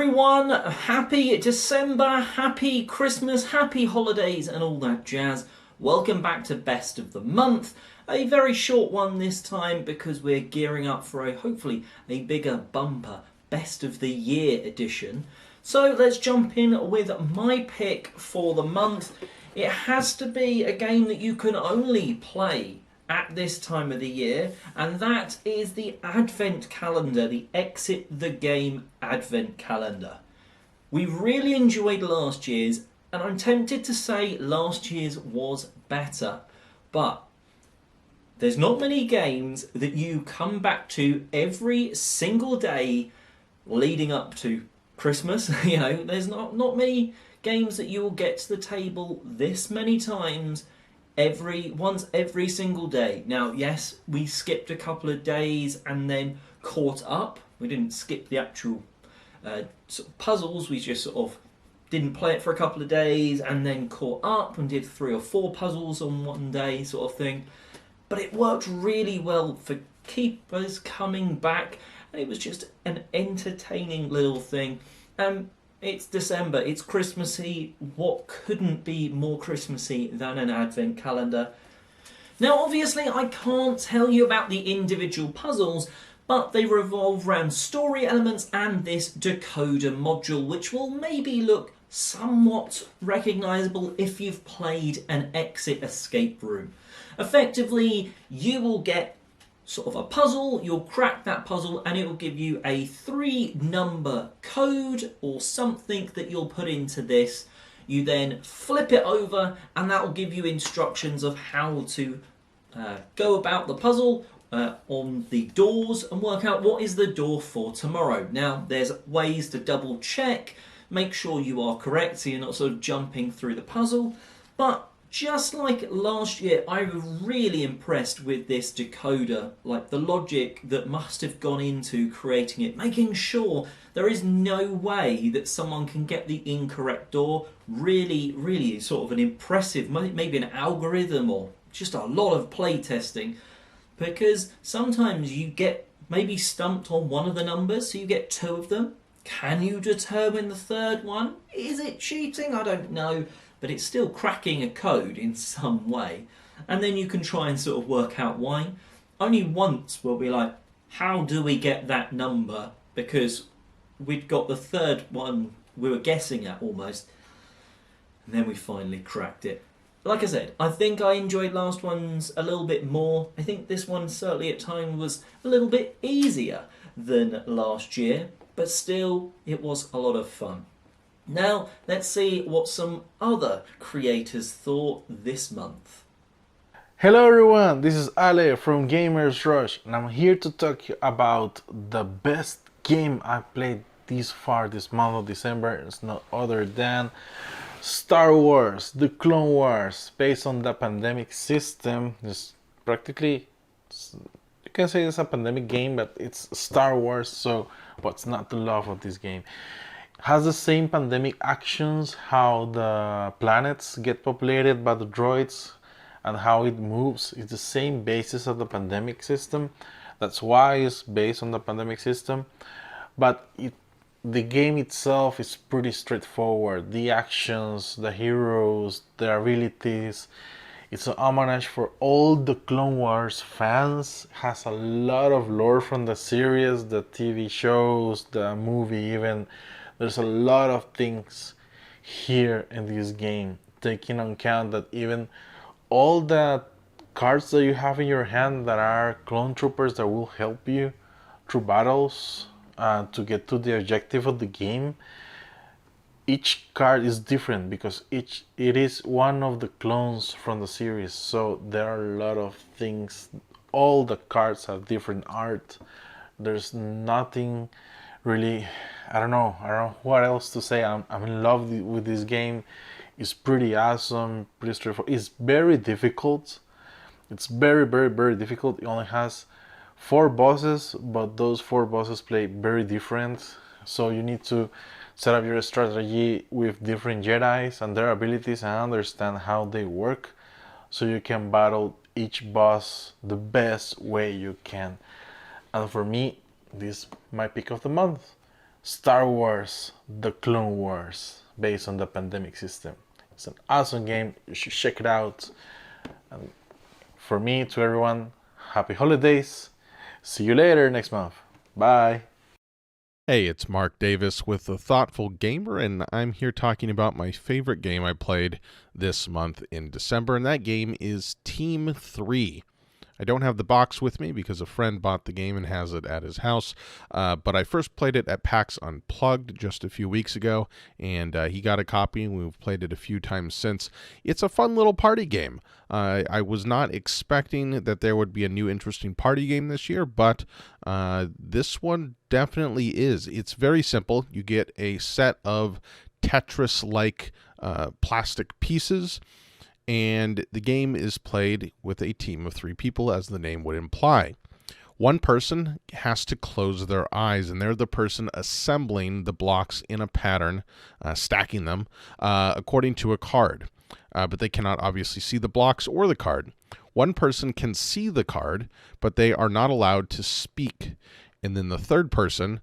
everyone, happy December, happy Christmas, happy holidays and all that jazz. Welcome back to Best of the Month. A very short one this time because we're gearing up for hopefully a bigger bumper Best of the Year edition. So let's jump in with my pick for the month. It has to be a game that you can only play at this time of the year, and that is the Advent Calendar, the Exit the Game Advent Calendar. We really enjoyed last year's, and I'm tempted to say last year's was better, but there's not many games that you come back to every single day leading up to Christmas. There's not many games that you will get to the table this many times every single day. Now, yes, we skipped a couple of days and then caught up. We didn't skip the actual sort of puzzles. We just sort of didn't play it for a couple of days and then caught up and did 3 or 4 puzzles on one day, sort of thing. But it worked really well for keepers coming back, and it was just an entertaining little thing. It's December, it's Christmassy. What couldn't be more Christmassy than an advent calendar? Now, obviously, I can't tell you about the individual puzzles, but they revolve around story elements and this decoder module, which will maybe look somewhat recognisable if you've played an exit escape room. Effectively, you will get sort of a puzzle, you'll crack that puzzle and it will give you a 3-number code or something that you'll put into this. You then flip it over and that will give you instructions of how to go about the puzzle on the doors and work out what is the door for tomorrow. Now, there's ways to double check, make sure you are correct so you're not sort of jumping through the puzzle, but just like last year, I was really impressed with this decoder, like the logic that must have gone into creating it, making sure there is no way that someone can get the incorrect door. Really sort of an impressive, maybe an algorithm or just a lot of play testing, because sometimes you get maybe stumped on one of the numbers, so you get 2 of them. Can you determine the third one? Is it cheating? I don't know. But it's still cracking a code in some way. And then you can try and sort of work out why. Only once we'll be like, how do we get that number? Because we'd got the third one we were guessing at almost. And then we finally cracked it. Like I said, I think I enjoyed last one's a little bit more. I think this one certainly at times was a little bit easier than last year. But still, it was a lot of fun. Now, let's see what some other creators thought this month. Hello everyone, this is Ale from GamersRush, and I'm here to talk about the best game I played this month of December. It's no other than Star Wars, the Clone Wars, based on the pandemic system. It's practically, you can say it's a pandemic game, but it's Star Wars, so what's not to love of this game? Has the same pandemic actions, how the planets get populated by the droids and how it moves. It's the same basis of the pandemic system. That's why it's based on the pandemic system. But the game itself is pretty straightforward. The actions, the heroes, the abilities. It's an homage for all the Clone Wars fans. Has a lot of lore from the series, the TV shows, the movie even. There's a lot of things here in this game, taking into account that even all the cards that you have in your hand that are clone troopers that will help you through battles to get to the objective of the game. Each card is different because it is one of the clones from the series, so there are a lot of things. All the cards have different art. There's nothing really, I don't know what else to say. I'm in love with this game. It's pretty awesome, pretty straightforward. It's very difficult. It's very difficult. It only has 4 bosses, but those 4 bosses play very different. So you need to set up your strategy with different Jedis and their abilities and understand how they work, so you can battle each boss the best way you can. And for me, this is my pick of the month. Star Wars The Clone Wars, based on the pandemic system. It's an awesome game. You should check it out. And for me, to everyone, happy holidays. See you later next month. Bye. Hey, it's Mark Davis with The Thoughtful Gamer, and I'm here talking about my favorite game I played this month in December, and that game is Team 3. I don't have the box with me because a friend bought the game and has it at his house, but I first played it at PAX Unplugged just a few weeks ago, and he got a copy, and we've played it a few times since. It's a fun little party game. I was not expecting that there would be a new interesting party game this year, but this one definitely is. It's very simple. You get a set of Tetris-like plastic pieces, and the game is played with a team of 3 people, as the name would imply. One person has to close their eyes, and they're the person assembling the blocks in a pattern, stacking them according to a card. But they cannot obviously see the blocks or the card. One person can see the card, but they are not allowed to speak. And then the third person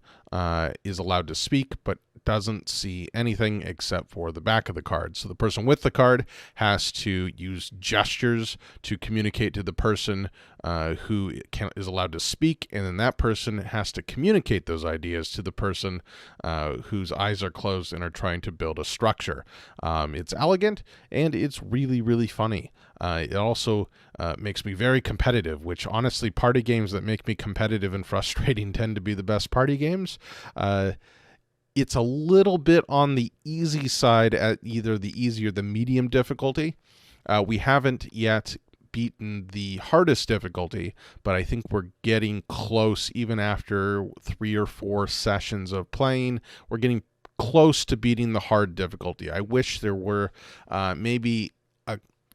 is allowed to speak, but doesn't see anything except for the back of the card. So the person with the card has to use gestures to communicate to the person who is allowed to speak, and then that person has to communicate those ideas to the person whose eyes are closed and are trying to build a structure. It's elegant, and it's really, really funny. It also makes me very competitive, which honestly, party games that make me competitive and frustrating tend to be the best party games. It's a little bit on the easy side at either the easy or the medium difficulty. We haven't yet beaten the hardest difficulty, but I think we're getting close. Even after 3 or 4 sessions of playing, we're getting close to beating the hard difficulty. I wish there were maybe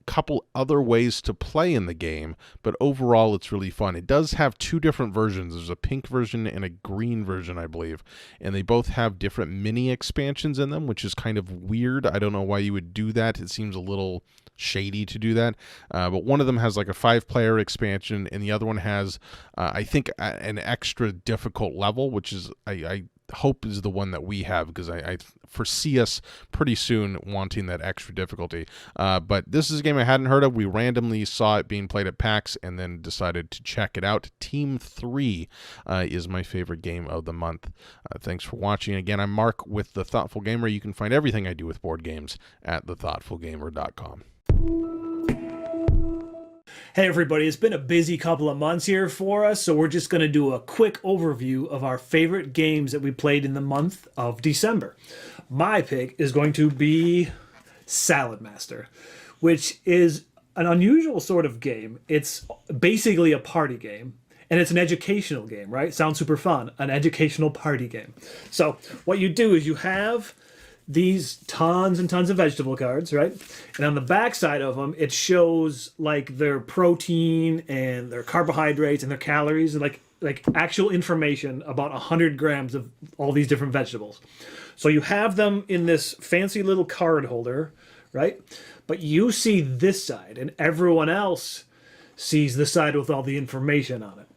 couple other ways to play in the game, but overall it's really fun. It does have 2 different versions. There's a pink version and a green version, I believe, and they both have different mini expansions in them, which is kind of weird. I don't know why you would do that. It seems a little shady to do that, but one of them has like a 5-player expansion, and the other one has I think an extra difficult level, which is I hope is the one that we have, because I foresee us pretty soon wanting that extra difficulty. But this is a game I hadn't heard of. We randomly saw it being played at PAX and then decided to check it out. Team 3 is my favorite game of the month. Thanks for watching. Again, I'm Mark with The Thoughtful Gamer. You can find everything I do with board games at thethoughtfulgamer.com. Hey everybody, it's been a busy couple of months here for us, so we're just going to do a quick overview of our favorite games that we played in the month of December. My pick is going to be Salad Master, which is an unusual sort of game. It's basically a party game, and it's an educational game, right? Sounds super fun, an educational party game. So what you do is you have these tons and tons of vegetable cards, right? And on the back side of them, it shows like their protein and their carbohydrates and their calories, and like actual information about 100 grams of all these different vegetables. So you have them in this fancy little card holder, right? But you see this side, and everyone else sees the side with all the information on it.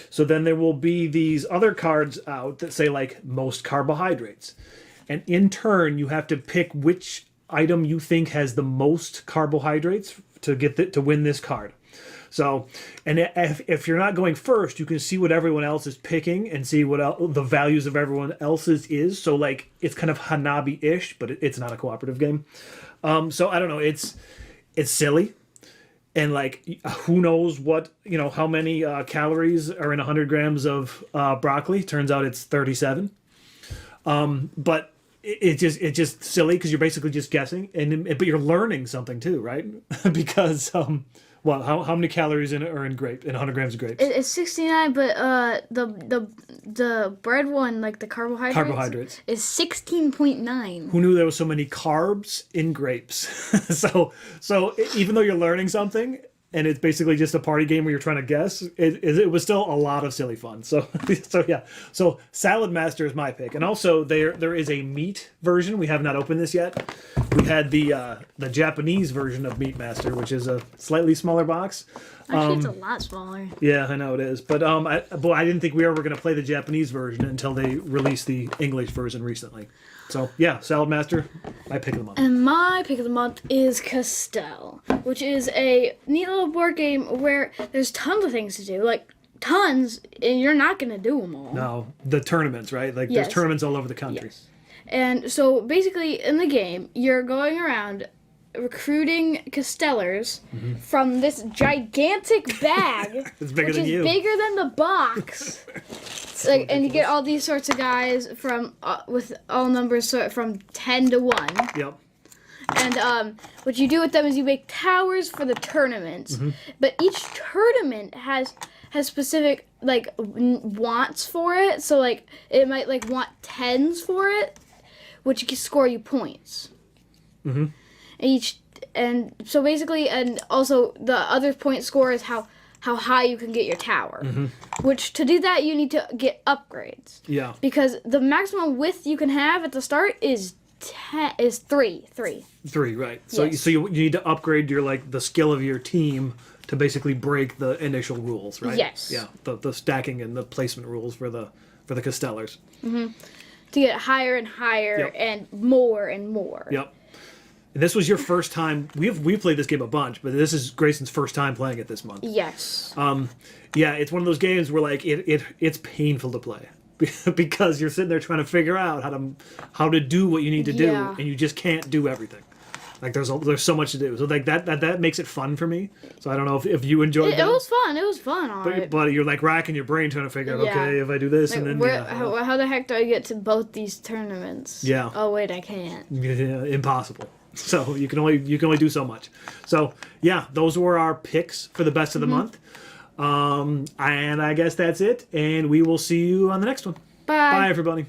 So then there will be these other cards out that say like most carbohydrates. And in turn, you have to pick which item you think has the most carbohydrates to get to win this card. So, and if you're not going first, you can see what everyone else is picking and see what the values of everyone else's is. So, like, it's kind of Hanabi-ish, but it's not a cooperative game. So I don't know. It's silly, and like, who knows what, how many calories are in 100 grams of broccoli? Turns out it's 37. But it's just silly because you're basically just guessing, but you're learning something too, right? Because well, how many calories are in 100 grams of grapes? It's 69, but the bread one, like the carbohydrates is 16.9. Who knew there was so many carbs in grapes? So even though you're learning something, and it's basically just a party game where you're trying to guess. It was still a lot of silly fun. So yeah. So Salad Master is my pick, and also there is a meat version. We have not opened this yet. We had the Japanese version of Meat Master, which is a slightly smaller box. Actually, it's a lot smaller. Yeah, I know it is. But I didn't think we were going to play the Japanese version until they released the English version recently. So, yeah, Salad Master, my pick of the month. And my pick of the month is Castell, which is a neat little board game where there's tons of things to do. Like, tons, and you're not going to do them all. No, the tournaments, right? Like, Yes. there's tournaments all over the country. Yes. And so, basically, in the game, you're going around recruiting Castellers from this gigantic bag, It's bigger which than is you. bigger than the box. And you get all these sorts of guys from with all numbers from 10 to 1. Yep. And what you do with them is you make towers for the tournaments. But each tournament has specific wants for it. So like it might want 10s for it, which can score you points. And so basically, and also the other point score is how high you can get your tower. Which to do that you need to get upgrades. Yeah. Because the maximum width you can have at the start is 3. 3, right. So, Yes. so you need to upgrade your the skill of your team to basically break the initial rules, right? Yes. Yeah, the stacking and the placement rules for the Castellers. To get higher and higher Yep. and more. Yep. And this was your first time. We've played this game a bunch, but this is Grayson's first time playing it this month. Yes. Yeah, it's one of those games where it's painful to play because you're sitting there trying to figure out how to do what you need to do, Yeah. and you just can't do everything. Like there's so much to do. So like that makes it fun for me. So I don't know if you enjoyed It that. was fun. It was fun. All right. But you're racking your brain trying to figure out, Yeah. okay, if I do this and then how the heck do I get to both these tournaments? Yeah. Oh wait, I can't. yeah, impossible. So you can only do so much. So yeah, those were our picks for the best of the month. And I guess that's it. And we will see you on the next one. Bye everybody.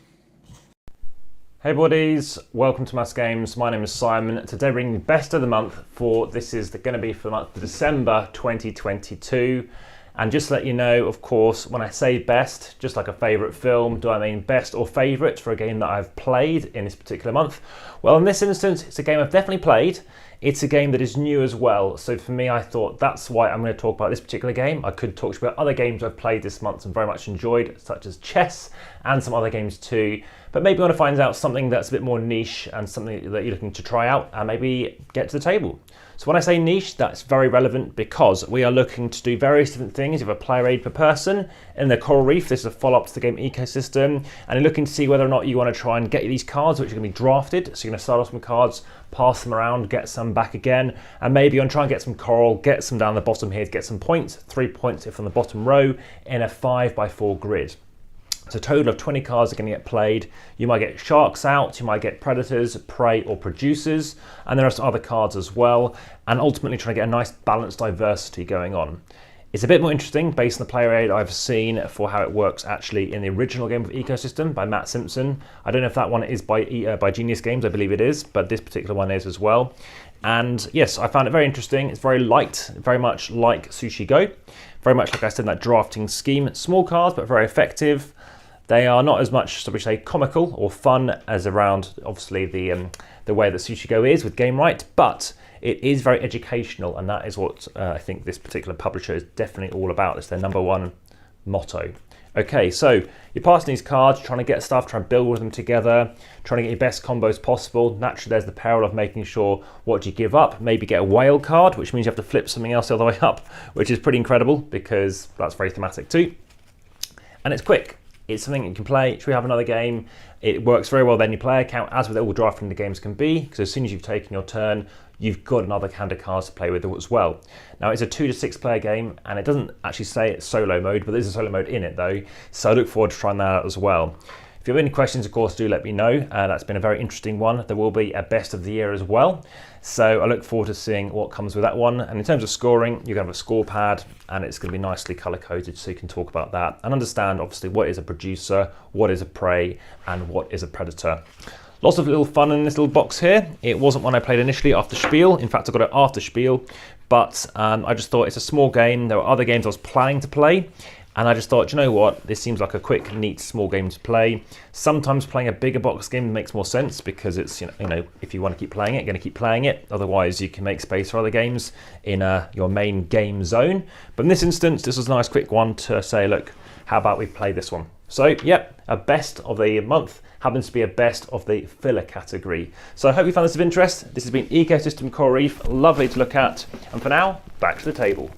Hey buddies, welcome to Amass Games. My name is Simon. Today we're bringing the best of the month this is going to be for the month of December 2022. And just to let you know, of course, when I say best, just like a favourite film, do I mean best or favourite for a game that I've played in this particular month? Well, in this instance, it's a game I've definitely played. It's a game that is new as well. So for me, I thought that's why I'm going to talk about this particular game. I could talk about other games I've played this month and very much enjoyed, such as chess and some other games too. But maybe you want to find out something that's a bit more niche and something that you're looking to try out and maybe get to the table. So when I say niche, that's very relevant because we are looking to do various different things. You have a player aid per person in the Coral Reef. This is a follow-up to the game ecosystem. And you're looking to see whether or not you want to try and get these cards, which are going to be drafted. So you're going to start off some cards, pass them around, get some back again. And maybe you want to try and get some coral, get some down the bottom here to get some points. 3 points if on the bottom row in a 5x4 grid. So a total of 20 cards are going to get played. You might get sharks out, you might get predators, prey or producers, and there are some other cards as well, and ultimately trying to get a nice balanced diversity going on. It's a bit more interesting based on the player aid I've seen for how it works actually in the original game of Ecosystem by Matt Simpson. I don't know if that one is by Genius Games, I believe it is, but this particular one is as well. And yes, I found it very interesting. It's very light, very much like Sushi Go. Very much like I said, that drafting scheme. Small cards, but very effective. They are not as much, so we say, comical or fun as around, obviously, the way that Sushi Go is with Game Right, but it is very educational, and that is what I think this particular publisher is definitely all about. It's their number one motto. Okay, so you're passing these cards, trying to get stuff, trying to build them together, trying to get your best combos possible. Naturally, there's the peril of making sure what you give up. Maybe get a whale card, which means you have to flip something else the other way up, which is pretty incredible because that's very thematic too. And it's quick. It's something you can play. Should we have another game? It works very well then. Your player count, as with all drafting the games can be, because as soon as you've taken your turn, you've got another hand of cards to play with as well. Now, it's a 2 to 6 player game, and it doesn't actually say it's solo mode, but there's a solo mode in it though, so I look forward to trying that out as well. If you have any questions, of course, do let me know. That's been a very interesting one. There will be a best of the year as well. So I look forward to seeing what comes with that one. And in terms of scoring, you're going to have a score pad and it's going to be nicely color coded so you can talk about that and understand, obviously, what is a producer, what is a prey, and what is a predator. Lots of little fun in this little box here. It wasn't one I played initially after Spiel. In fact, I got it after Spiel, but I just thought it's a small game. There were other games I was planning to play, and I just thought, you know what, this seems like a quick, neat, small game to play. Sometimes playing a bigger box game makes more sense because it's, you know, if you want to keep playing it, you're going to keep playing it. Otherwise, you can make space for other games in your main game zone. But in this instance, this was a nice, quick one to say, look, how about we play this one? So, yep, a best of the month happens to be a best of the filler category. So I hope you found this of interest. This has been Ecosystem Coral Reef, lovely to look at. And for now, back to the table.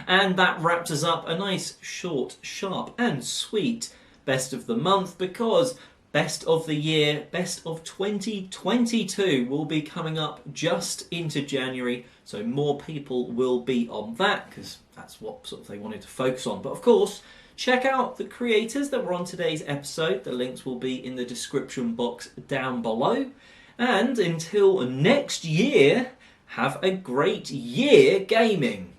And that wraps us up, a nice, short, sharp and sweet best of the month, because best of the year, best of 2022 will be coming up just into January, so more people will be on that because that's what sort of they wanted to focus on. But of course, check out the creators that were on today's episode. The links will be in the description box down below. And until next year, have a great year gaming.